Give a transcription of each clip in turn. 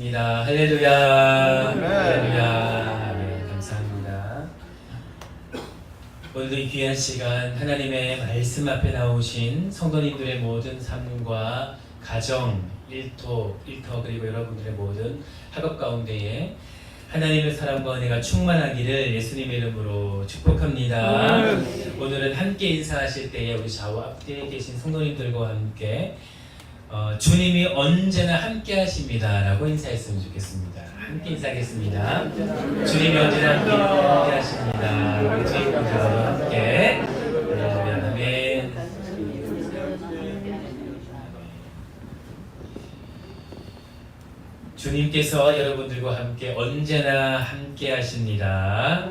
할렐루야. 할렐루야. 네, 감사합니다. 오늘도 이 귀한 시간 하나님의 말씀 앞에 나오신 성도님들의 모든 삶과 가정, 일터 그리고 여러분들의 모든 학업 가운데에 하나님의 사랑과 은혜가 충만하기를 예수님의 이름으로 축복합니다. 오늘은 함께 인사하실 때에 우리 좌우 앞뒤에 계신 성도님들과 함께 주님이 언제나 함께 하십니다 라고 인사했으면 좋겠습니다. 함께 인사하겠습니다. 주님이 언제나 함께 하십니다. 우리 주님과 함께 아멘. 주님께서 여러분들과 함께 언제나 함께 하십니다.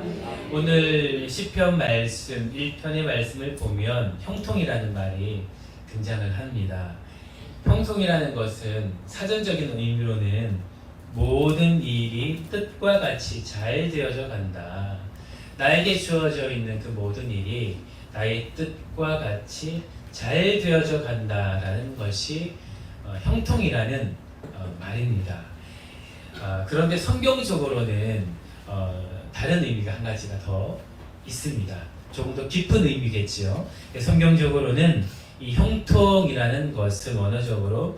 오늘 시편 말씀 1편의 말씀을 보면 형통이라는 말이 등장을 합니다. 형통이라는 것은 사전적인 의미로는 모든 일이 뜻과 같이 잘 되어져 간다. 나에게 주어져 있는 그 모든 일이 나의 뜻과 같이 잘 되어져 간다라는 것이 형통이라는 말입니다. 그런데 성경적으로는 다른 의미가 한 가지가 더 있습니다. 조금 더 깊은 의미겠지요. 성경적으로는 이 형통이라는 것은 원어적으로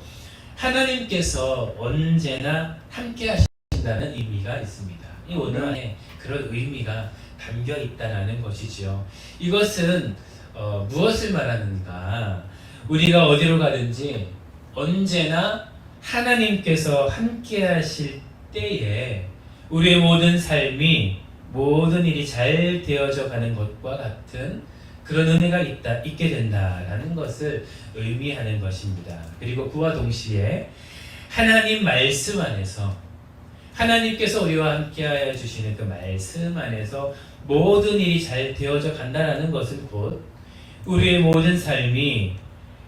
하나님께서 언제나 함께 하신다는 의미가 있습니다. 이 원어 안에 그런 의미가 담겨 있다는 것이지요. 이것은 무엇을 말하는가? 우리가 어디로 가든지 언제나 하나님께서 함께 하실 때에 우리의 모든 삶이 모든 일이 잘 되어져 가는 것과 같은 그런 은혜가 있게 된다라는 것을 의미하는 것입니다. 그리고 그와 동시에 하나님 말씀 안에서 하나님께서 우리와 함께하여 주시는 그 말씀 안에서 모든 일이 잘 되어져 간다라는 것은 곧 우리의 모든 삶이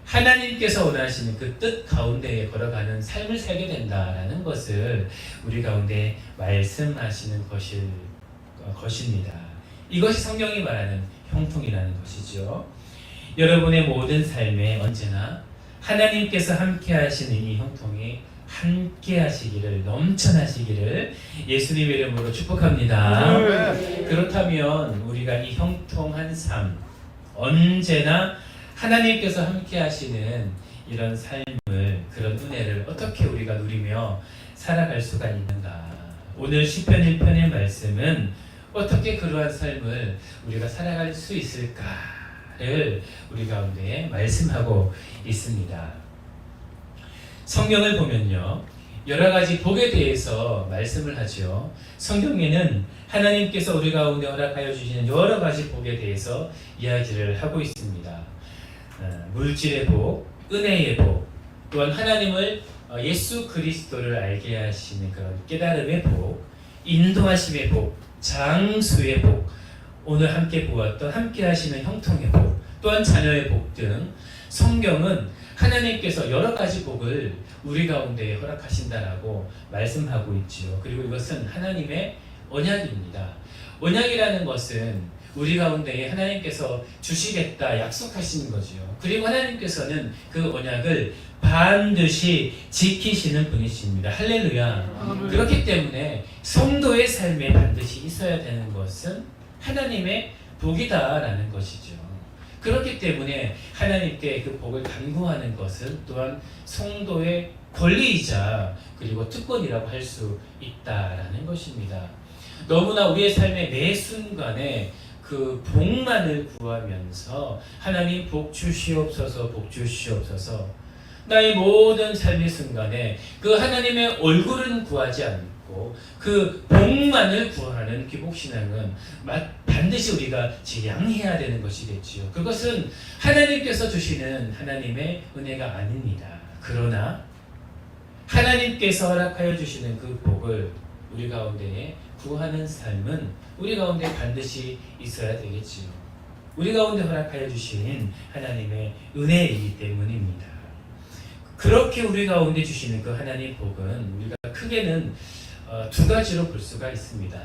하나님께서 원하시는 그 뜻 가운데에 걸어가는 삶을 살게 된다라는 것을 우리 가운데 말씀하시는 것입니다. 이것이 성경이 말하는 형통이라는 것이죠. 여러분의 모든 삶에 언제나 하나님께서 함께 하시는 이 형통이 함께 하시기를, 넘쳐나시기를 예수님의 이름으로 축복합니다. 그렇다면 우리가 이 형통한 삶, 언제나 하나님께서 함께 하시는 이런 삶을, 그런 은혜를 어떻게 우리가 누리며 살아갈 수가 있는가? 오늘 시편 1편의 말씀은 어떻게 그러한 삶을 우리가 살아갈 수 있을까를 우리 가운데 말씀하고 있습니다. 성경을 보면요, 여러 가지 복에 대해서 말씀을 하죠. 성경에는 하나님께서 우리 가운데 허락하여 주시는 여러 가지 복에 대해서 이야기를 하고 있습니다. 물질의 복, 은혜의 복, 또한 하나님을 예수 그리스도를 알게 하시는 그런 깨달음의 복, 인도하심의 복, 장수의 복, 오늘 함께 보았던 함께 하시는 형통의 복, 또한 자녀의 복 등 성경은 하나님께서 여러 가지 복을 우리 가운데 허락하신다라고 말씀하고 있지요. 그리고 이것은 하나님의 언약입니다. 언약이라는 것은 우리 가운데에 하나님께서 주시겠다 약속하시는 거지요. 그리고 하나님께서는 그 언약을 반드시 지키시는 분이십니다. 할렐루야. 그렇기 때문에 성도의 삶에 반드시 있어야 되는 것은 하나님의 복이다라는 것이죠. 그렇기 때문에 하나님께 그 복을 간구하는 것은 또한 성도의 권리이자 그리고 특권이라고 할 수 있다라는 것입니다. 너무나 우리의 삶의 매 순간에 그 복만을 구하면서 하나님 복 주시옵소서, 복 주시옵소서, 나의 모든 삶의 순간에 그 하나님의 얼굴은 구하지 않고 그 복만을 구하는 기복신앙은 반드시 우리가 지향해야 되는 것이겠지요. 그것은 하나님께서 주시는 하나님의 은혜가 아닙니다. 그러나 하나님께서 허락하여 주시는 그 복을 우리 가운데에 구하는 삶은 우리 가운데 반드시 있어야 되겠지요. 우리 가운데 허락하여 주신 하나님의 은혜이기 때문입니다. 그렇게 우리 가운데 주시는 그 하나님의 복은 우리가 크게는 두 가지로 볼 수가 있습니다.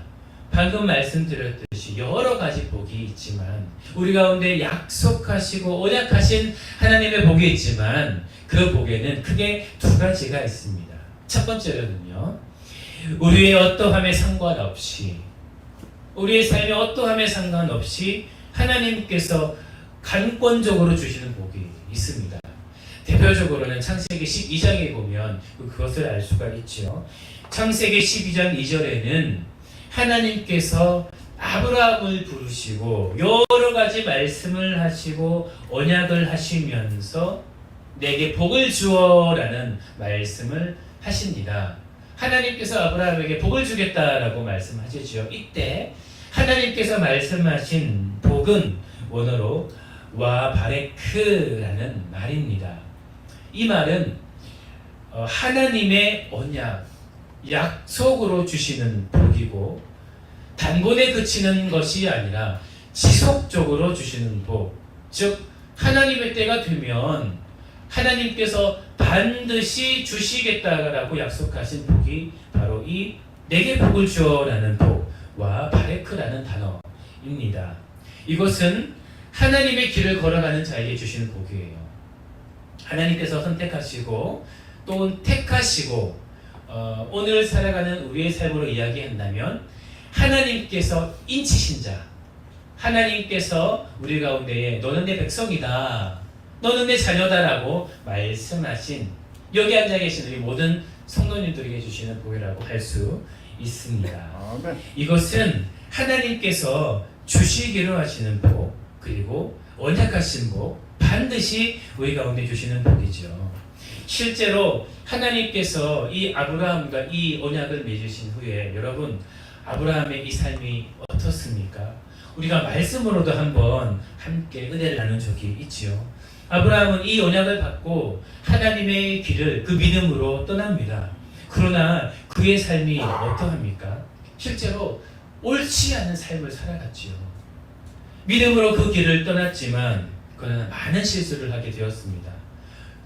방금 말씀드렸듯이 여러 가지 복이 있지만 우리 가운데 약속하시고 언약하신 하나님의 복이 있지만 그 복에는 크게 두 가지가 있습니다. 첫 번째로는요, 우리의 어떠함에 상관없이, 우리의 삶의 어떠함에 상관없이 하나님께서 간권적으로 주시는 복이 있습니다. 대표적으로는 창세기 12장에 보면 그것을 알 수가 있죠. 창세기 12장 2절에는 하나님께서 아브라함을 부르시고 여러 가지 말씀을 하시고 언약을 하시면서 내게 복을 주어라는 말씀을 하십니다. 하나님께서 아브라함에게 복을 주겠다라고 말씀하시죠. 이때 하나님께서 말씀하신 복은 원어로 와 바레크라는 말입니다. 이 말은 하나님의 언약, 약속으로 주시는 복이고 단번에 그치는 것이 아니라 지속적으로 주시는 복, 즉 하나님의 때가 되면 하나님께서 반드시 주시겠다라고 약속하신 복이 바로 이 내게 복을 주어라는 복와 바레크라는 단어입니다. 이것은 하나님의 길을 걸어가는 자에게 주시는 복이에요. 하나님께서 선택하시고 또 택하시고 오늘 살아가는 우리의 삶으로 이야기한다면 하나님께서 인치신 자, 하나님께서 우리 가운데에 너는 내 백성이다, 너는 내 자녀다라고 말씀하신 여기 앉아 계신 우리 모든 성도님들에게 주시는 복이라고 할 수 있습니다. 이것은 하나님께서 주시기로 하시는 복, 그리고 언약하신 복, 반드시 우리 가운데 주시는 복이죠. 실제로 하나님께서 이 아브라함과 이 언약을 맺으신 후에 여러분 아브라함의 이 삶이 어떻습니까? 우리가 말씀으로도 한번 함께 은혜를 나눈 적이 있지요. 아브라함은 이 언약을 받고 하나님의 길을 그 믿음으로 떠납니다. 그러나 그의 삶이 어떠합니까? 실제로 옳지 않은 삶을 살아갔지요. 믿음으로 그 길을 떠났지만 그러나 많은 실수를 하게 되었습니다.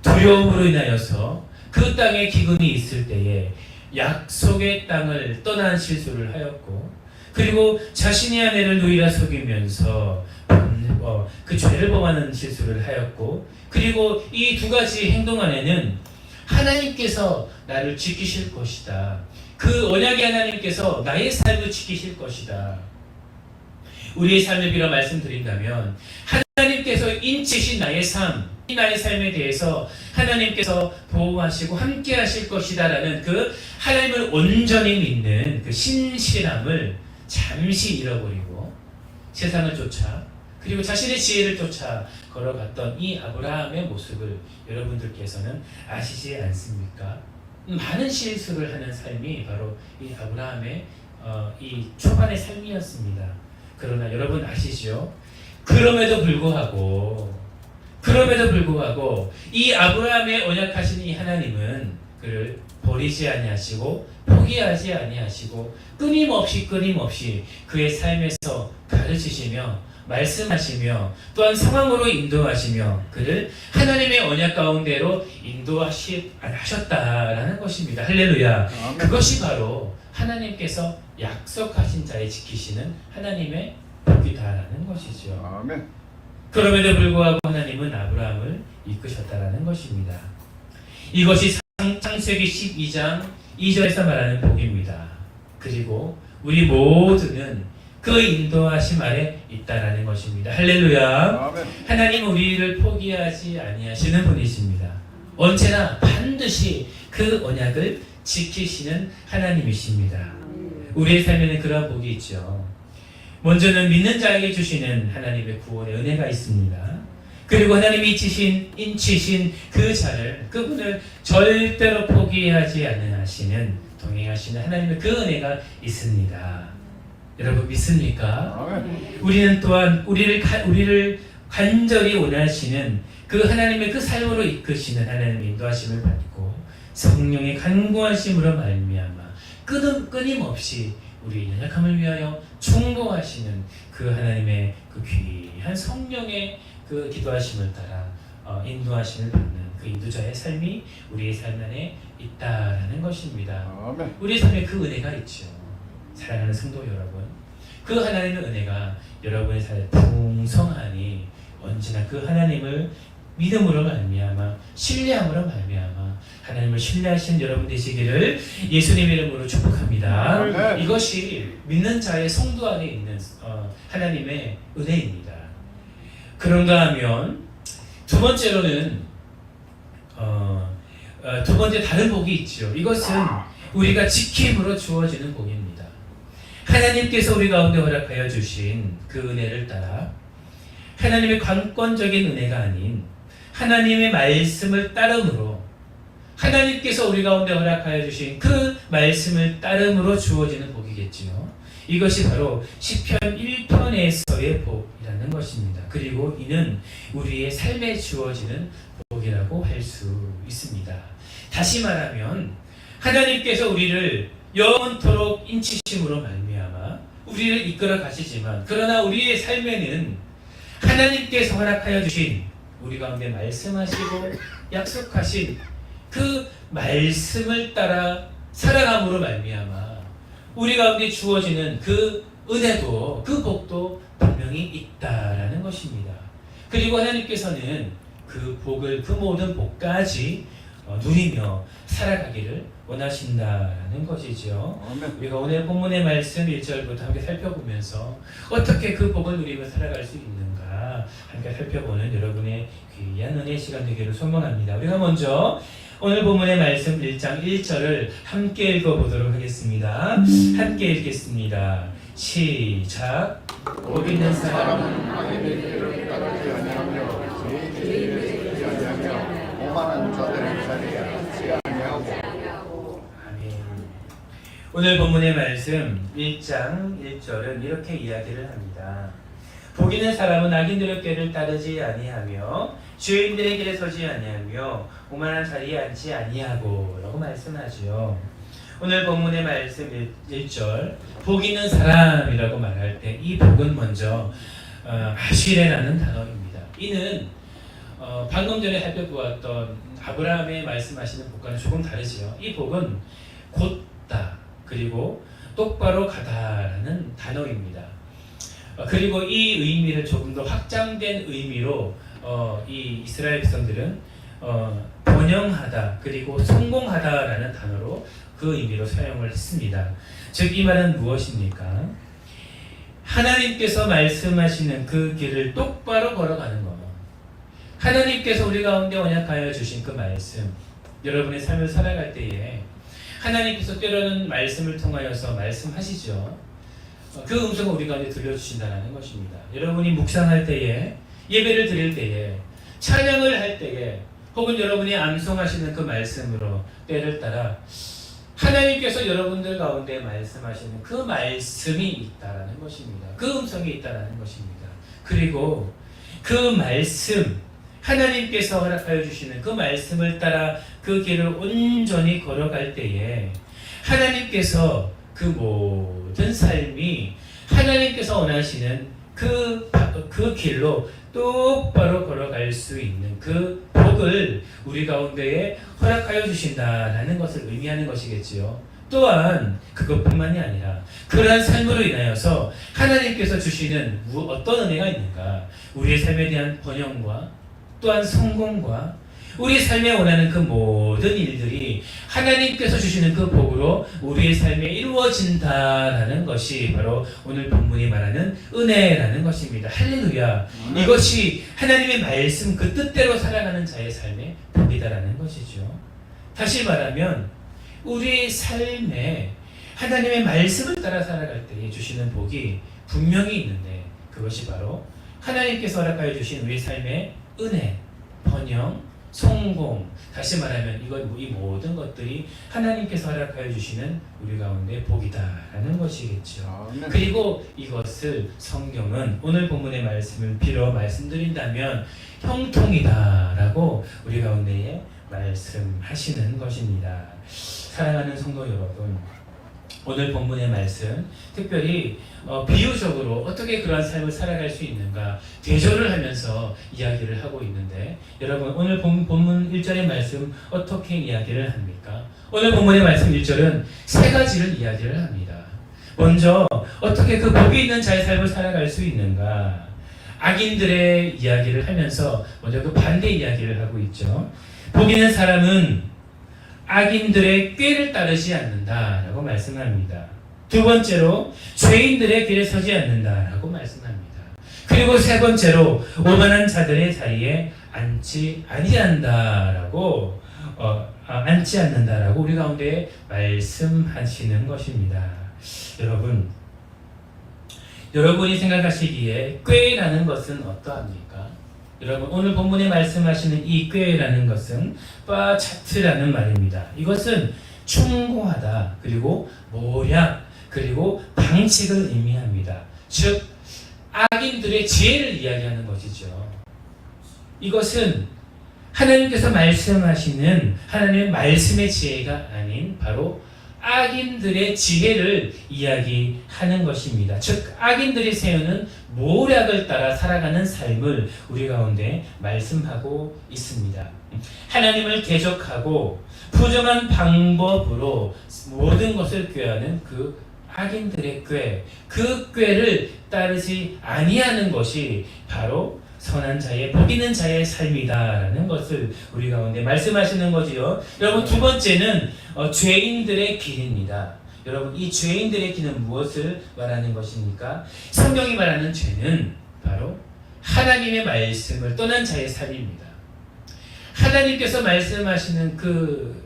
두려움으로 인하여서 그 땅에 기근이 있을 때에 약속의 땅을 떠난 실수를 하였고, 그리고 자신의 아내를 누이라 속이면서 그 죄를 범하는 실수를 하였고, 그리고 이 두 가지 행동 안에는 하나님께서 나를 지키실 것이다, 그 언약의 하나님께서 나의 삶을 지키실 것이다, 우리의 삶을 빌어 말씀드린다면 하나님께서 인치신 나의 삶, 이 나의 삶에 대해서 하나님께서 보호하시고 함께 하실 것이다 라는 그 하나님을 온전히 믿는 그 신실함을 잠시 잃어버리고 세상을 쫓아 그리고 자신의 지혜를 쫓아 걸어갔던 이 아브라함의 모습을 여러분들께서는 아시지 않습니까? 많은 실수를 하는 삶이 바로 이 아브라함의 이 초반의 삶이었습니다. 그러나 여러분 아시죠? 그럼에도 불구하고 이 아브라함의 언약하신 이 하나님은 그를 버리지 아니하시고 포기하지 아니하시고 끊임없이 그의 삶에서 가르치시며 말씀하시며 또한 상황으로 인도하시며 그를 하나님의 언약 가운데로 인도하셨다라는 것입니다. 할렐루야. 아멘. 그것이 바로 하나님께서 약속하신 자에 지키시는 하나님의 복이다라는 것이죠. 아멘. 그럼에도 불구하고 하나님은 아브라함을 이끄셨다라는 것입니다. 이것이 창세기 12장 2절에서 말하는 복입니다. 그리고 우리 모두는 그 인도하심 아래 있다라는 것입니다. 할렐루야. 아멘. 하나님은 우리를 포기하지 아니하시는 분이십니다. 언제나 반드시 그 언약을 지키시는 하나님이십니다. 우리의 삶에는 그러한 복이 있죠. 먼저는 믿는 자에게 주시는 하나님의 구원의 은혜가 있습니다. 그리고 하나님이 인치신 그 자를, 그분을 절대로 포기하지 않으시는, 동행하시는 하나님의 그 은혜가 있습니다. 여러분 믿습니까? 우리는 또한 우리를 간절히 원하시는 그 하나님의 그 삶으로 이끄시는 하나님의 인도하심을 받고 성령의 간구하심으로 말미암아 끊임없이 우리 연약함을 위하여 충고하시는 그 하나님의 그 귀한 성령의 그 기도하심을 따라 인도하심을 받는 그 인도자의 삶이 우리의 삶 안에 있다라는 것입니다. 아멘. 우리의 삶에 그 은혜가 있죠. 사랑하는 성도 여러분, 그 하나님의 은혜가 여러분의 삶에 풍성하니 언제나 그 하나님을 믿음으로 말미암아 신뢰함으로 말미암아 하나님을 신뢰하신 여러분 되시기를 예수님 이름으로 축복합니다. 이것이 믿는 자의 성도 안에 있는 하나님의 은혜입니다. 그런가 하면 두 번째로는 두 번째 다른 복이 있죠. 이것은 우리가 지킴으로 주어지는 복입니다. 하나님께서 우리 가운데 허락하여 주신 그 은혜를 따라 하나님의 관건적인 은혜가 아닌 하나님의 말씀을 따름으로 하나님께서 우리 가운데 허락하여 주신 그 말씀을 따름으로 주어지는 복이겠지요. 이것이 바로 시편 1편에서의 복이라는 것입니다. 그리고 이는 우리의 삶에 주어지는 복이라고 할 수 있습니다. 다시 말하면 하나님께서 우리를 영원토록 인치심으로 말미암아 우리를 이끌어 가시지만 그러나 우리의 삶에는 하나님께서 허락하여 주신 우리 가운데 말씀하시고 약속하신 그 말씀을 따라 살아감으로 말미암아 우리 가운데 주어지는 그 은혜도 그 복도 분명히 있다라는 것입니다. 그리고 하나님께서는 그 복을 그 모든 복까지 누리며 살아가기를 원하신다는 것이죠. 우리가 오늘 본문의 말씀 1절부터 함께 살펴보면서 어떻게 그 복을 누리며 살아갈 수 있는가 함께 살펴보는 여러분의 귀한 은혜의 시간 되기를 소망합니다. 우리가 먼저 오늘 본문의 말씀 1장 1절을 함께 읽어보도록 하겠습니다. 함께 읽겠습니다. 시작. 복 있는 사람은 악인의 길을 따르지 아니하며 죄인의 길을 따르지 아니하며 오만한 자들의 자리에 앉지 아니하고. 아멘. 오늘 본문의 말씀 1장 1절은 이렇게 이야기를 합니다. 복 있는 사람은 악인들의 길을 따르지 아니하며 죄인들의 길에 서지 아니하며 오만한 자리에 앉지 아니하고 라고 말씀하지요. 오늘 본문의 말씀 1절 복 있는 사람이라고 말할 때 이 복은 먼저 아시레라는 단어입니다. 이는 방금 전에 살펴보았던 아브라함의 말씀하시는 복과는 조금 다르지요. 이 복은 곧다 그리고 똑바로 가다라는 단어입니다. 그리고 이 의미를 조금 더 확장된 의미로 이 이스라엘 백성들은 번영하다 그리고 성공하다라는 단어로 그 의미로 사용을 했습니다. 즉 이 말은 무엇입니까? 하나님께서 말씀하시는 그 길을 똑바로 걸어가는 것. 하나님께서 우리 가운데 언약하여 주신 그 말씀, 여러분의 삶을 살아갈 때에 하나님께서 때로는 말씀을 통하여서 말씀하시죠. 그 음성을 우리 가운데 들려주신다는 것입니다. 여러분이 묵상할 때에, 예배를 드릴 때에, 찬양을 할 때에, 혹은 여러분이 암송하시는 그 말씀으로 때를 따라 하나님께서 여러분들 가운데 말씀하시는 그 말씀이 있다라는 것입니다. 그 음성이 있다라는 것입니다. 그리고 그 말씀, 하나님께서 허락하여 주시는 그 말씀을 따라 그 길을 온전히 걸어갈 때에 하나님께서 그 모든 삶이 하나님께서 원하시는 그 길로 똑바로 걸어갈 수 있는 그 복을 우리 가운데에 허락하여 주신다라는 것을 의미하는 것이겠지요. 또한 그것뿐만이 아니라 그러한 삶으로 인하여서 하나님께서 주시는 어떤 은혜가 있는가, 우리의 삶에 대한 번영과 또한 성공과 우리 삶에 원하는 그 모든 일들이 하나님께서 주시는 그 복으로 우리의 삶에 이루어진다라는 것이 바로 오늘 본문이 말하는 은혜라는 것입니다. 할렐루야. 이것이 하나님의 말씀 그 뜻대로 살아가는 자의 삶의 복이다라는 것이죠. 다시 말하면 우리의 삶에 하나님의 말씀을 따라 살아갈 때 주시는 복이 분명히 있는데 그것이 바로 하나님께서 허락하여 주신 우리 삶의 은혜, 번영, 성공, 다시 말하면 이 모든 것들이 하나님께서 허락하여 주시는 우리 가운데 복이다라는 것이겠죠. 그리고 이것을 성경은 오늘 본문의 말씀을 빌어 말씀드린다면 형통이다라고 우리 가운데에 말씀하시는 것입니다. 사랑하는 성도 여러분, 오늘 본문의 말씀 특별히 비유적으로 어떻게 그러한 삶을 살아갈 수 있는가 대조를 하면서 이야기를 하고 있는데 여러분 오늘 본문 1절의 말씀 어떻게 이야기를 합니까? 오늘 본문의 말씀 1절은 세 가지를 이야기를 합니다. 먼저 어떻게 그 복이 있는 자의 삶을 살아갈 수 있는가, 악인들의 이야기를 하면서 먼저 그 반대 이야기를 하고 있죠. 복 있는 사람은 악인들의 꾀를 따르지 않는다라고 말씀합니다. 두 번째로 죄인들의 길에 서지 않는다라고 말씀합니다. 그리고 세 번째로 오만한 자들의 자리에 앉지 아니한다라고 앉지 않는다라고 우리 가운데 말씀하시는 것입니다. 여러분이 생각하시기에 꾀라는 것은 어떠합니까? 여러분 오늘 본문에 말씀하시는 이 꾀라는 것은 빠차트라는 말입니다. 이것은 충고하다, 그리고 모략, 그리고 방책을 의미합니다. 즉 악인들의 지혜를 이야기하는 것이죠. 이것은 하나님께서 말씀하시는 하나님의 말씀의 지혜가 아닌 바로 악인들의 지혜를 이야기하는 것입니다. 즉 악인들이 세우는 모략을 따라 살아가는 삶을 우리 가운데 말씀하고 있습니다. 하나님을 대적하고 부정한 방법으로 모든 것을 꾀하는 그 악인들의 꾀, 그 꾀를 따르지 아니하는 것이 바로 선한 자의, 복 있는 자의 삶이다라는 것을 우리 가운데 말씀하시는 거지요. 여러분 두 번째는 죄인들의 길입니다. 여러분 이 죄인들의 길은 무엇을 말하는 것입니까? 성경이 말하는 죄는 바로 하나님의 말씀을 떠난 자의 삶입니다. 하나님께서 말씀하시는 그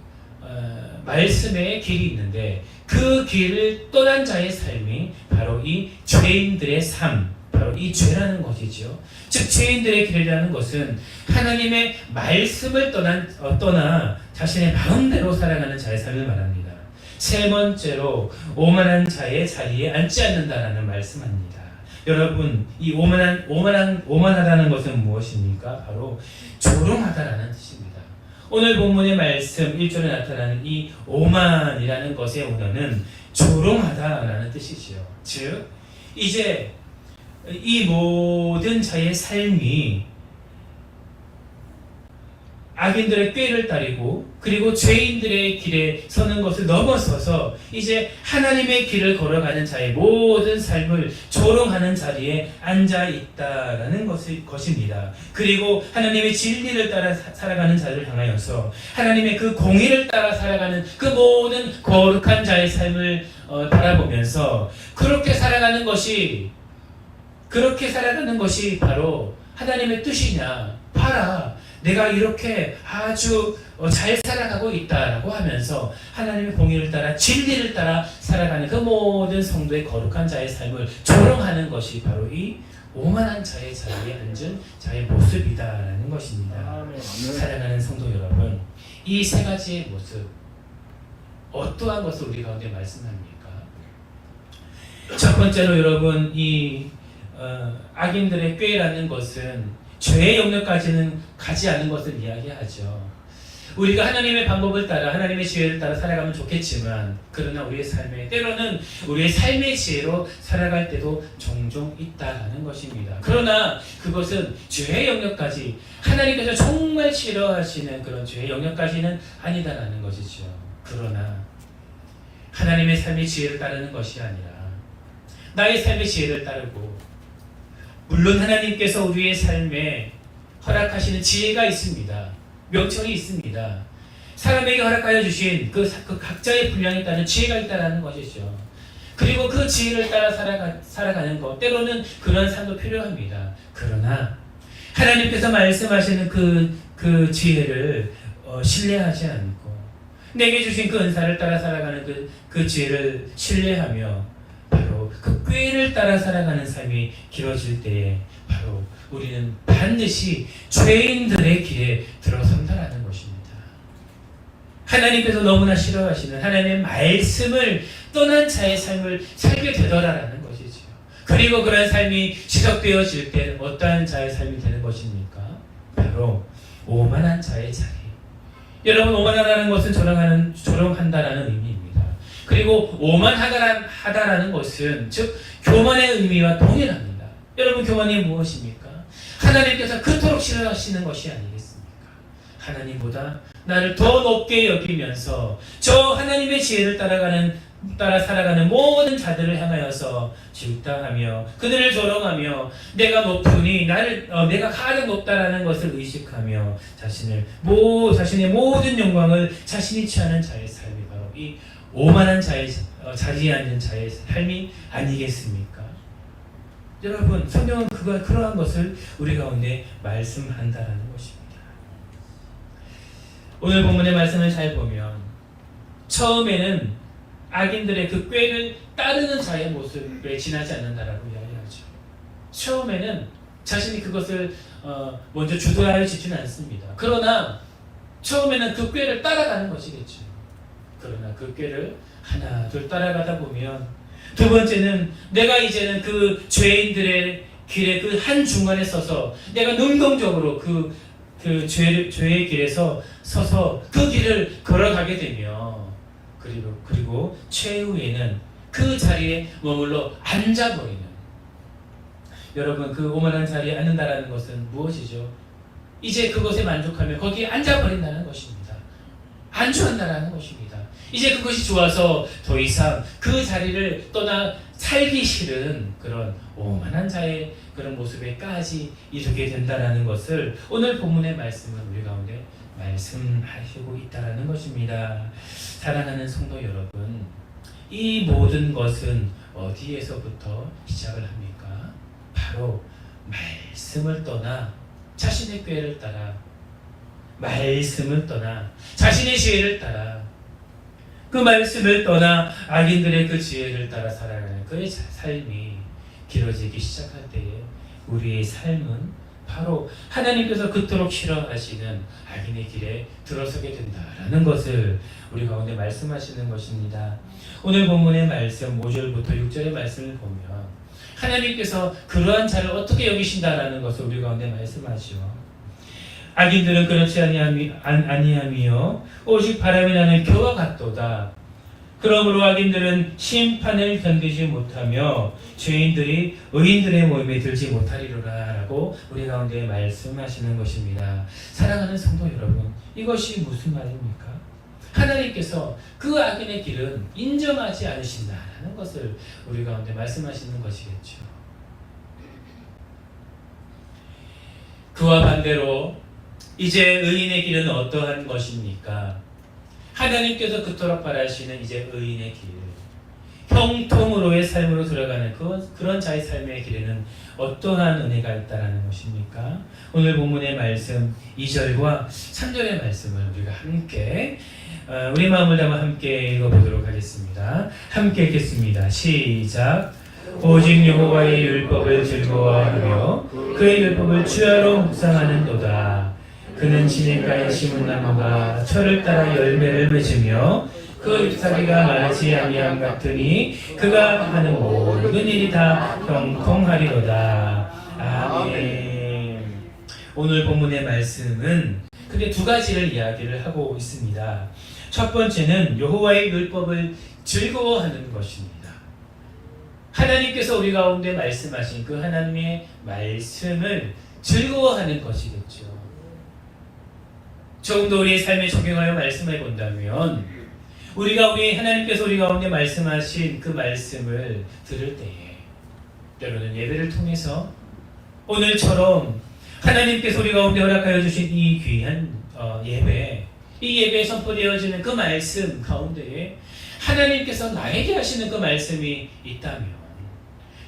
말씀의 길이 있는데 그 길을 떠난 자의 삶이 바로 이 죄인들의 삶, 바로 이 죄라는 것이죠. 즉 죄인들의 길이라는 것은 하나님의 말씀을 떠나 자신의 마음대로 살아가는 자의 삶을 말합니다. 세 번째로 오만한 자의 자리에 앉지 않는다라는 말씀합니다. 여러분 이 오만하다는 것은 무엇입니까? 바로 조롱하다라는 뜻입니다. 오늘 본문의 말씀 1절에 나타나는 이 오만이라는 것의 원어는 조롱하다라는 뜻이지요. 즉 이제 이 모든 자의 삶이 악인들의 꾀를 따르고 그리고 죄인들의 길에 서는 것을 넘어서서 이제 하나님의 길을 걸어가는 자의 모든 삶을 조롱하는 자리에 앉아 있다라는 것입니다. 그리고 하나님의 진리를 따라 살아가는 자를 향하여서 하나님의 그 공의를 따라 살아가는 그 모든 거룩한 자의 삶을 바라보면서 그렇게 살아가는 것이 바로 하나님의 뜻이냐? 봐라. 내가 이렇게 아주 잘 살아가고 있다라고 하면서 하나님의 공의를 따라 진리를 따라 살아가는 그 모든 성도의 거룩한 자의 삶을 조롱하는 것이 바로 이 오만한 자의 자리에 앉은 자의 모습이다라는 것입니다. 사랑하는 성도 여러분, 이 세 가지의 모습 어떠한 것을 우리 가운데 말씀합니까? 첫 번째로 여러분 이 악인들의 꾀라는 것은 죄의 영역까지는 가지 않는 것을 이야기하죠. 우리가 하나님의 방법을 따라 하나님의 지혜를 따라 살아가면 좋겠지만 그러나 우리의 삶에 때로는 우리의 삶의 지혜로 살아갈 때도 종종 있다는 것입니다. 그러나 그것은 죄의 영역까지 하나님께서 정말 싫어하시는 그런 죄의 영역까지는 아니다라는 것이죠. 그러나 하나님의 삶의 지혜를 따르는 것이 아니라 나의 삶의 지혜를 따르고 물론 하나님께서 우리의 삶에 허락하시는 지혜가 있습니다. 명철이 있습니다. 사람에게 허락하여 주신 그 각자의 분량에 따른 지혜가 있다는 것이죠. 그리고 그 지혜를 따라 살아가는 것, 때로는 그런 삶도 필요합니다. 그러나 하나님께서 말씀하시는 그 지혜를 신뢰하지 않고 내게 주신 그 은사를 따라 살아가는 그 지혜를 신뢰하며 바로 그 꾀를 따라 살아가는 삶이 길어질 때에 바로 우리는 반드시 죄인들의 길에 들어선다라는 것입니다. 하나님께서 너무나 싫어하시는 하나님의 말씀을 떠난 자의 삶을 살게 되더라라는 것이지요. 그리고 그런 삶이 지속되어질 때 어떠한 자의 삶이 되는 것입니까? 바로 오만한 자의 자리. 여러분 오만하다는 것은 조롱한다라는 의미입니다. 그리고 오만하다라는 것은 즉 교만의 의미와 동일합니다. 여러분 교만이 무엇입니까? 하나님께서 그토록 싫어하시는 것이 아니겠습니까? 하나님보다 나를 더 높게 여기면서 저 하나님의 지혜를 따라가는 따라 살아가는 모든 자들을 향하여서 질타하며 그들을 조롱하며 내가 높으니 내가 가장 높다라는 것을 의식하며 자신의 모든 영광을 자신이 취하는 자의 삶이 바로 이 오만한 자리에 앉은 자의 삶이 아니겠습니까? 여러분, 성경은 그러한 것을 우리 가운데 말씀한다라는 것입니다. 오늘 본문의 말씀을 잘 보면 처음에는 악인들의 그 꾀를 따르는 자의 모습에 지나지 않는다라고 이야기하죠. 처음에는 자신이 그것을 먼저 주도하여 짓지는 않습니다. 그러나 처음에는 그 꾀를 따라가는 것이겠죠. 그러나 그 꾀를 하나 둘 따라가다 보면 두 번째는 내가 이제는 그 죄인들의 길의 그 한 중간에 서서 내가 능동적으로 그 죄의 길에서 서서 그 길을 걸어가게 되며 그리고 최후에는 그 자리에 머물러 앉아버리는, 여러분, 그 오만한 자리에 앉는다라는 것은 무엇이죠? 이제 그것에 만족하며 거기에 앉아버린다는 것입니다. 안주한다라는 것입니다. 이제 그것이 좋아서 더 이상 그 자리를 떠나 살기 싫은 그런 오만한 자의 그런 모습에까지 이르게 된다라는 것을 오늘 본문의 말씀은 우리 가운데 말씀하시고 있다라는 것입니다. 사랑하는 성도 여러분, 이 모든 것은 어디에서부터 시작을 합니까? 바로 말씀을 떠나 자신의 꾀를 따라, 말씀을 떠나 자신의 지혜를 따라, 그 말씀을 떠나 악인들의 그 지혜를 따라 살아가는 그의 삶이 길어지기 시작할 때에 우리의 삶은 바로 하나님께서 그토록 싫어하시는 악인의 길에 들어서게 된다라는 것을 우리 가운데 말씀하시는 것입니다. 오늘 본문의 말씀 5절부터 6절의 말씀을 보면 하나님께서 그러한 자를 어떻게 여기신다라는 것을 우리 가운데 말씀하시오. 악인들은 그렇지 아니하며 오직 바람이 나는 겨와 같도다. 그러므로 악인들은 심판을 견디지 못하며 죄인들이 의인들의 모임에 들지 못하리로라 라고 우리 가운데 말씀하시는 것입니다. 사랑하는 성도 여러분, 이것이 무슨 말입니까? 하나님께서 그 악인의 길은 인정하지 않으신다라는 것을 우리 가운데 말씀하시는 것이겠죠. 그와 반대로 이제 의인의 길은 어떠한 것입니까? 하나님께서 그토록 바라시는 이제 의인의 길, 형통으로의 삶으로 들어가는 그런 자의 삶의 길에는 어떠한 은혜가 있다라는 것입니까? 오늘 본문의 말씀 2절과 3절의 말씀을 우리가 함께 우리 마음을 담아 함께 읽어보도록 하겠습니다. 함께 읽겠습니다. 시작. 오직 여호와의 율법을 즐거워하며 그의 율법을 주야로 묵상하는도다. 그는 시냇가에 심은 나무가 철을 따라 열매를 맺으며 그 잎사귀가 마르지 아니함 같으니 그가 하는 모든 일이 다 형통하리로다. 아멘. 오늘 본문의 말씀은 크게 두 가지를 이야기를 하고 있습니다. 첫 번째는 여호와의 율법을 즐거워하는 것입니다. 하나님께서 우리 가운데 말씀하신 그 하나님의 말씀을 즐거워하는 것이겠죠. 조금 더 우리의 삶에 적용하여 말씀해 본다면 하나님께서 우리 가운데 말씀하신 그 말씀을 들을 때에 때로는 예배를 통해서 오늘처럼 하나님께서 우리 가운데 허락하여 주신 이 귀한 예배, 이 예배에 선포되어지는 그 말씀 가운데에 하나님께서 나에게 하시는 그 말씀이 있다면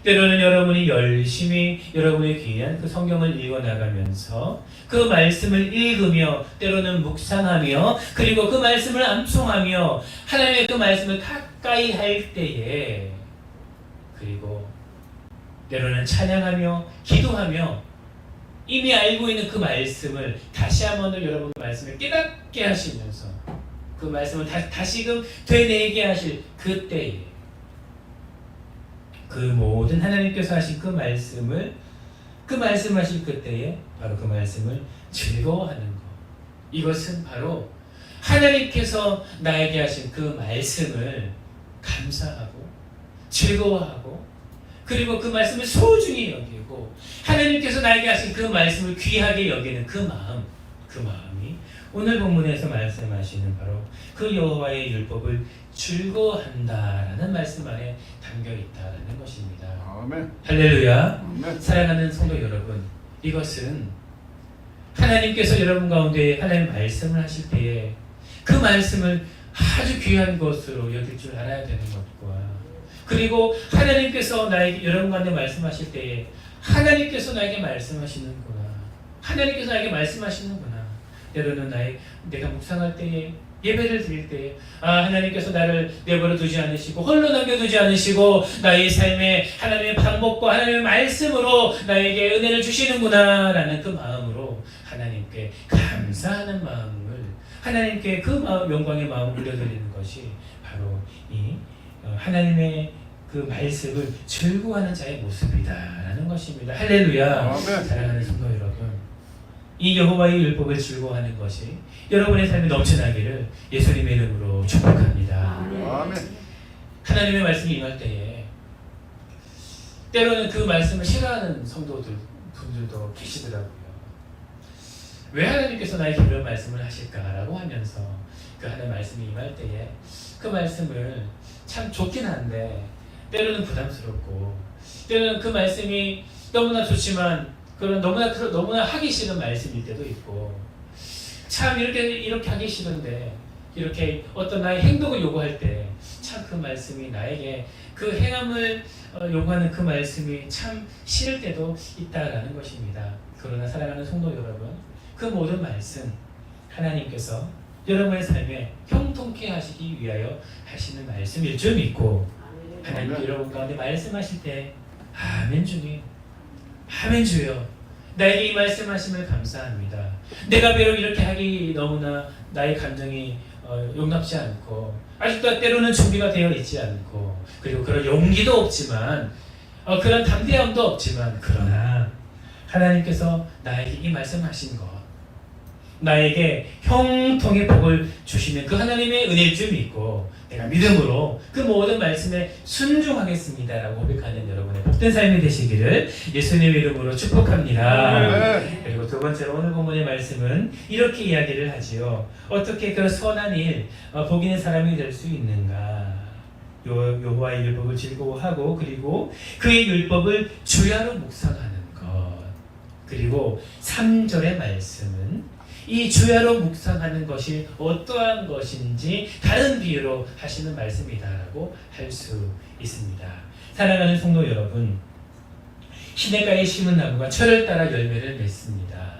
때로는 여러분이 열심히 여러분의 귀한 그 성경을 읽어나가면서 그 말씀을 읽으며 때로는 묵상하며 그리고 그 말씀을 암송하며 하나님의 그 말씀을 가까이 할 때에 그리고 때로는 찬양하며 기도하며 이미 알고 있는 그 말씀을 다시 한번 여러분 말씀을 깨닫게 하시면서 그 말씀을 다시금 되뇌게 하실 그때에 그 모든 하나님께서 하신 그 말씀하실 그때에 바로 그 말씀을 즐거워하는 것, 이것은 바로 하나님께서 나에게 하신 그 말씀을 감사하고 즐거워하고 그리고 그 말씀을 소중히 여기고 하나님께서 나에게 하신 그 말씀을 귀하게 여기는 그 마음, 그 마음이 오늘 본문에서 말씀하시는 바로 그 여호와의 율법을 즐거워한다라는 말씀 안에 담겨 있다라는 것입니다. 아멘. 할렐루야. 아멘. 사랑하는 성도 여러분, 이것은 하나님께서 여러분 가운데 하나님 말씀을 하실 때에 그 말씀을 아주 귀한 것으로 여길 줄 알아야 되는 것과, 그리고 하나님께서 나에게 여러분 가운데 말씀하실 때에 하나님께서 나에게 말씀하시는구나, 하나님께서 나에게 말씀하시는구나. 때로는 내가 묵상할 때에, 예배를 드릴 때에 하나님께서 나를 내버려 두지 않으시고 홀로 남겨두지 않으시고 나의 삶에 하나님의 방법과 하나님의 말씀으로 나에게 은혜를 주시는구나 라는 그 마음으로 하나님께 감사하는 마음을, 하나님께 그 영광의 마음을 올려드리는 것이 바로 이 하나님의 그 말씀을 즐거워하는 자의 모습이다라는 것입니다. 할렐루야. 아멘. 사랑하는 성도 여러분, 이 여호와의 율법을 즐거워하는 것이 여러분의 삶에 넘쳐나기를 예수님의 이름으로 축복합니다. 아멘. 하나님의 말씀이 임할 때에 때로는 그 말씀을 싫어하는 분들도 계시더라고요. 왜 하나님께서 나에게 이런 말씀을 하실까라고 하면서 그 하나님의 말씀이 임할 때에 그 말씀을 참 좋긴 한데 때로는 부담스럽고, 때로는 그 말씀이 너무나 좋지만 그런 너무나 하기 싫은 말씀일 때도 있고, 참 이렇게 하기 싫은데 이렇게 어떤 나의 행동을 요구할 때 참 그 말씀이 나에게 그 행함을 요구하는 그 말씀이 참 싫을 때도 있다라는 것입니다. 그러나 사랑하는 성도 여러분, 그 모든 말씀 하나님께서 여러분의 삶에 형통케 하시기 위하여 하시는 말씀일 줄 믿고, 하나님 여러분 가운데 말씀하실 때 아멘 주님, 아멘 주여, 나에게 이 말씀하심을 감사합니다. 내가 비록 이렇게 하기 너무나 나의 감정이 용납지 않고 아직도 때로는 준비가 되어 있지 않고, 그리고 그런 용기도 없지만 그런 담대함도 없지만, 그러나 하나님께서 나에게 이 말씀하신 것, 나에게 형통의 복을 주시는 그 하나님의 은혜일 줄 믿고 내가 믿음으로 그 모든 말씀에 순종하겠습니다라고 고백하는 여러분의 복된 삶이 되시기를 예수님의 이름으로 축복합니다. 그리고 두 번째로 오늘 본문의 말씀은 이렇게 이야기를 하지요. 어떻게 그 선한 일, 복 있는 사람이 될 수 있는가? 여호와의 율법을 즐거워하고 그리고 그의 율법을 주야로 묵상하는 것. 그리고 3절의 말씀은 이 주야로 묵상하는 것이 어떠한 것인지 다른 비유로 하시는 말씀이다라고 할 수 있습니다. 사랑하는 성도 여러분, 시냇가에 심은 나무가 철을 따라 열매를 맺습니다.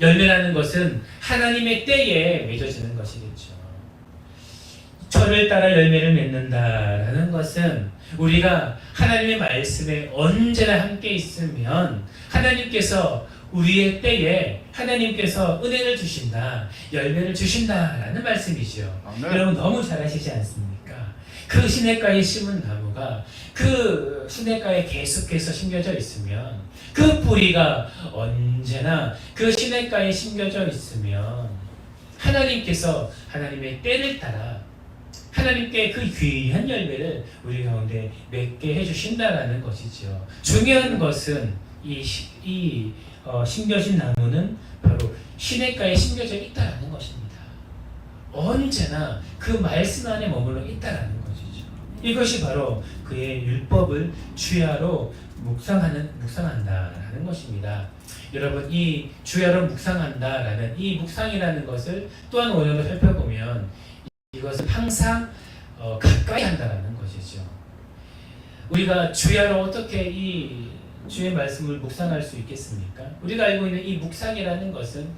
열매라는 것은 하나님의 때에 맺어지는 것이겠죠. 철을 따라 열매를 맺는다라는 것은 우리가 하나님의 말씀에 언제나 함께 있으면 하나님께서 우리의 때에 하나님께서 은혜를 주신다, 열매를 주신다라는 말씀이죠. 아멘. 여러분 너무 잘 아시지 않습니까? 그 시냇가에 심은 나무가 그 시냇가에 계속해서 심겨져 있으면, 그 뿌리가 언제나 그 시냇가에 심겨져 있으면 하나님께서 하나님의 때를 따라 하나님께 그 귀한 열매를 우리 가운데 맺게 해주신다라는 것이죠. 중요한 것은 심겨진 나무는 바로 시냇가에 심겨져 있다라는 것입니다. 언제나 그 말씀 안에 머물러 있다라는 것이죠. 이것이 바로 그의 율법을 주야로 묵상한다라는 것입니다. 여러분, 이 주야로 묵상한다라는 이 묵상이라는 것을 또한 원어로 살펴보면 이것은 항상 가까이 한다라는 것이죠. 우리가 주야로 어떻게 이 주의 말씀을 묵상할 수 있겠습니까? 우리가 알고 있는 이 묵상이라는 것은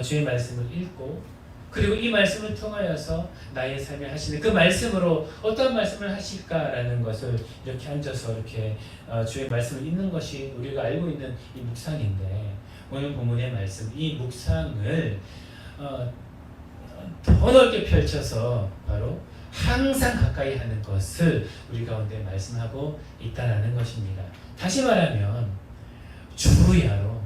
주의 말씀을 읽고 그리고 이 말씀을 통하여서 나의 삶에 하시는 그 말씀으로 어떤 말씀을 하실까라는 것을 이렇게 앉아서 이렇게 주의 말씀을 읽는 것이 우리가 알고 있는 이 묵상인데, 오늘 본문의 말씀, 이 묵상을 더 넓게 펼쳐서 바로 항상 가까이 하는 것을 우리 가운데 말씀하고 있다라는 것입니다. 다시 말하면 주야로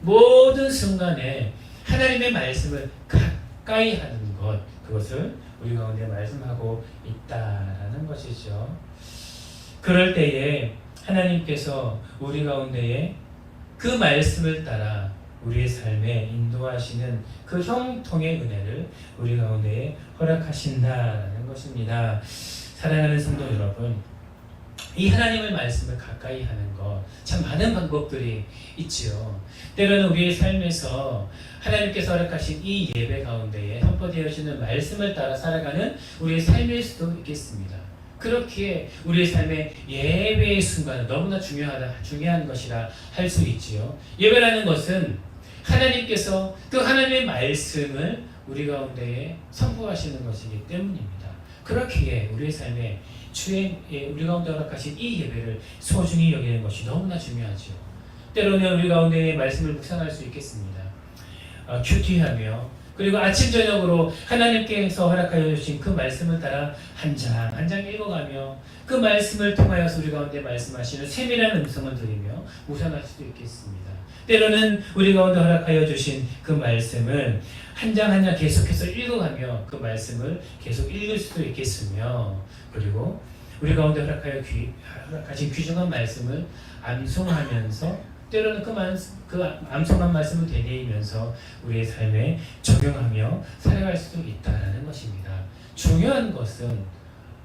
모든 순간에 하나님의 말씀을 가까이 하는 것, 그것을 우리 가운데 말씀하고 있다라는 것이죠. 그럴 때에 하나님께서 우리 가운데에 그 말씀을 따라 우리의 삶에 인도하시는 그 형통의 은혜를 우리 가운데에 허락하신다라는 것입니다. 사랑하는 성도 여러분, 이 하나님의 말씀을 가까이 하는 것 참 많은 방법들이 있지요. 때로는 우리의 삶에서 하나님께서 허락하신 이 예배 가운데에 선포되어지는 말씀을 따라 살아가는 우리의 삶일 수도 있겠습니다. 그렇기에 우리의 삶의 예배의 순간은 너무나 중요한 것이라 할 수 있지요. 예배라는 것은 하나님께서 그 하나님의 말씀을 우리 가운데에 선포하시는 것이기 때문입니다. 그렇기에 우리의 삶에 주의 우리 가운데 허락하신 이 예배를 소중히 여기는 것이 너무나 중요하죠. 때로는 우리 가운데 말씀을 묵상할 수 있겠습니다. 큐티하며 그리고 아침 저녁으로 하나님께서 허락하여 주신 그 말씀을 따라 한 장 한 장 읽어가며 그 말씀을 통하여서 우리 가운데 말씀하시는 세밀한 음성을 들으며 묵상할 수도 있겠습니다. 때로는 우리 가운데 허락하여 주신 그 말씀을 한 장 한 장 계속해서 읽어가며 그 말씀을 계속 읽을 수도 있겠으며, 그리고 우리 가운데 허락하신 귀중한 말씀을 암송하면서 때로는 그 암송한 말씀을 되뇌이면서 우리의 삶에 적용하며 살아갈 수도 있다는 것입니다. 중요한 것은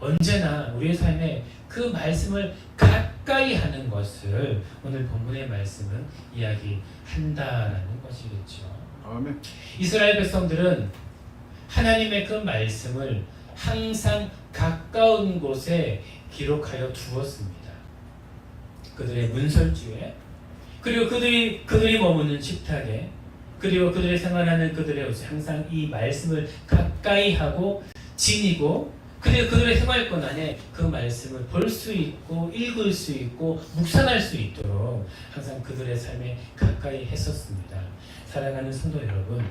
언제나 우리의 삶에 그 말씀을 가까이 하는 것을 오늘 본문의 말씀은 이야기한다라는 것이겠죠. 아멘. 이스라엘 백성들은 하나님의 그 말씀을 항상 가까운 곳에 기록하여 두었습니다. 그들의 문설주에, 그리고 그들이 머무는 식탁에, 그리고 그들이 생활하는 그들의 옷에 항상 이 말씀을 가까이 하고 지니고, 그리고 그들의 생활권 안에 그 말씀을 볼 수 있고 읽을 수 있고 묵상할 수 있도록 항상 그들의 삶에 가까이 했었습니다. 사랑하는 성도 여러분,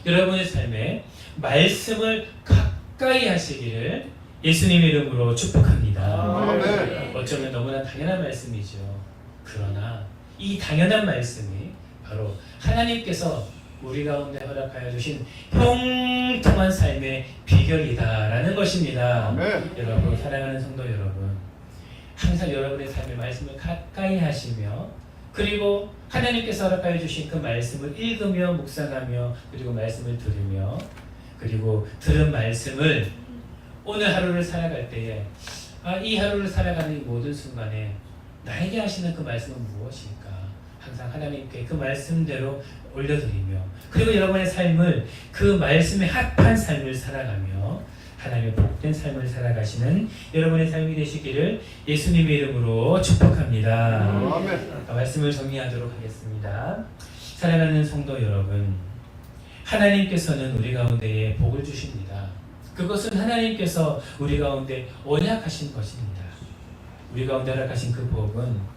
여러분의 삶에 말씀을 가까이 하시기를 예수님의 이름으로 축복합니다. 아멘. 어쩌면 너무나 당연한 말씀이죠. 그러나 이 당연한 말씀이 바로 하나님께서 우리 가운데 허락하여 주신 형통한 삶의 비결이다라는 것입니다. 아멘. 여러분, 사랑하는 성도 여러분, 항상 여러분의 삶의 말씀을 가까이 하시며, 그리고 하나님께서 허락하여 주신 그 말씀을 읽으며 묵상하며, 그리고 말씀을 들으며, 그리고 들은 말씀을 오늘 하루를 살아갈 때에 이 하루를 살아가는 이 모든 순간에 나에게 하시는 그 말씀은 무엇일까? 항상 하나님께 그 말씀대로 올려드리며, 그리고 여러분의 삶을 그 말씀에 합한 삶을 살아가며 하나님의 복된 삶을 살아가시는 여러분의 삶이 되시기를 예수님의 이름으로 축복합니다. 아멘. 말씀을 정리하도록 하겠습니다. 사랑하는 성도 여러분, 하나님께서는 우리 가운데에 복을 주십니다. 그것은 하나님께서 우리 가운데 언약하신 것입니다. 우리 가운데 허락하신 그 복은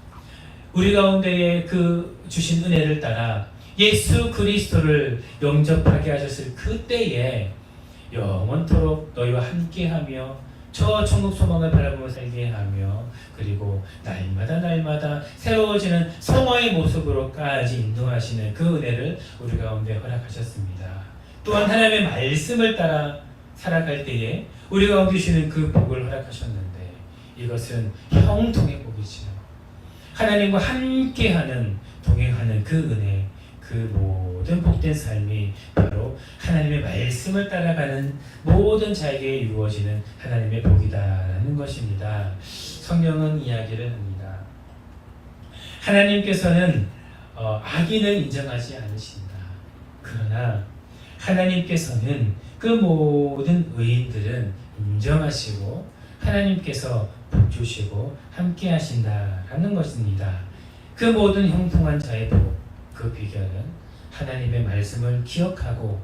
우리 가운데에 그 주신 은혜를 따라 예수 그리스도를 영접하게 하셨을 그때에 영원토록 너희와 함께하며 저 천국 소망을 바라보며 살게 하며, 그리고 날마다 새로워지는 성화의 모습으로까지 인도하시는 그 은혜를 우리 가운데 허락하셨습니다. 또한 하나님의 말씀을 따라 살아갈 때에 우리 가운데 주시는 그 복을 허락하셨는데, 이것은 형통의 복이지요. 하나님과 함께하는, 동행하는 그 은혜, 그 모든 복된 삶이 바로 하나님의 말씀을 따라가는 모든 자에게 이루어지는 하나님의 복이다라는 것입니다. 성경은 이야기를 합니다. 하나님께서는 악인을 인정하지 않으신다. 그러나 하나님께서는 그 모든 의인들은 인정하시고 하나님께서 복 주시고 함께 하신다라는 것입니다. 그 모든 형통한 자의 복, 그 비결은 하나님의 말씀을 기억하고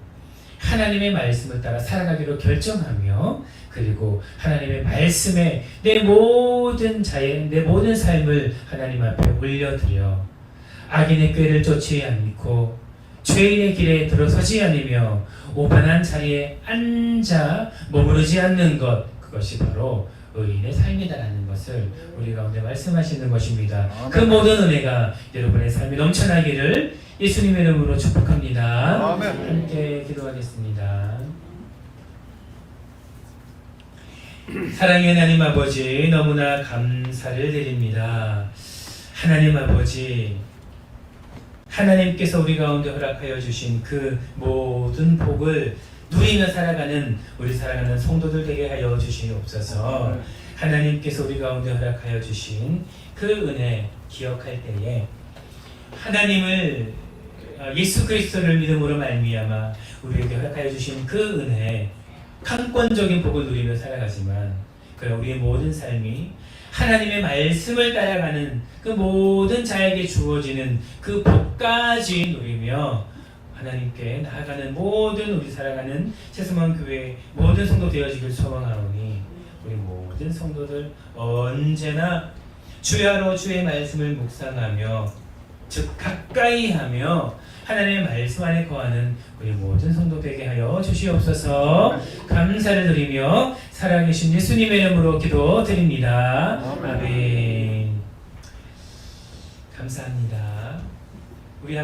하나님의 말씀을 따라 살아가기로 결정하며, 그리고 하나님의 말씀에 내 모든 삶을 하나님 앞에 올려드려 악인의 꾀를 쫓지 않고 죄인의 길에 들어서지 않으며 오만한 자리에 앉아 머무르지 않는 것, 그것이 바로 의인의 삶이다라는 것을 우리 가운데 말씀하시는 것입니다. 그 모든 은혜가 여러분의 삶에 넘쳐나기를 예수님의 이름으로 축복합니다. 아멘. 함께 기도하겠습니다. 사랑의 하나님 아버지, 너무나 감사를 드립니다. 하나님 아버지, 하나님께서 우리 가운데 허락하여 주신 그 모든 복을 누리며 살아가는 우리 살아가는 성도들 되게 하여 주시옵소서. 하나님께서 우리 가운데 허락하여 주신 그 은혜 기억할 때에 하나님을 예수 그리스도를 믿음으로 말미암아 우리에게 허락하여 주신 그 은혜 강권적인 복을 누리며 살아가지만 그럼 우리의 모든 삶이 하나님의 말씀을 따라가는 그 모든 자에게 주어지는 그 복까지 누리며 하나님께 나아가는 모든 우리 살아가는 새수만 교회 모든 성도 되어지길 소망하오니 우리 모든 성도들 언제나 주야로 주의 말씀을 묵상하며 즉 가까이 하며 하나님의 말씀 안에 거하는 우리 모든 성도 되게 하여 주시옵소서. 감사를 드리며 살아계신 예수님의 이름으로 기도드립니다. 아멘. 감사합니다.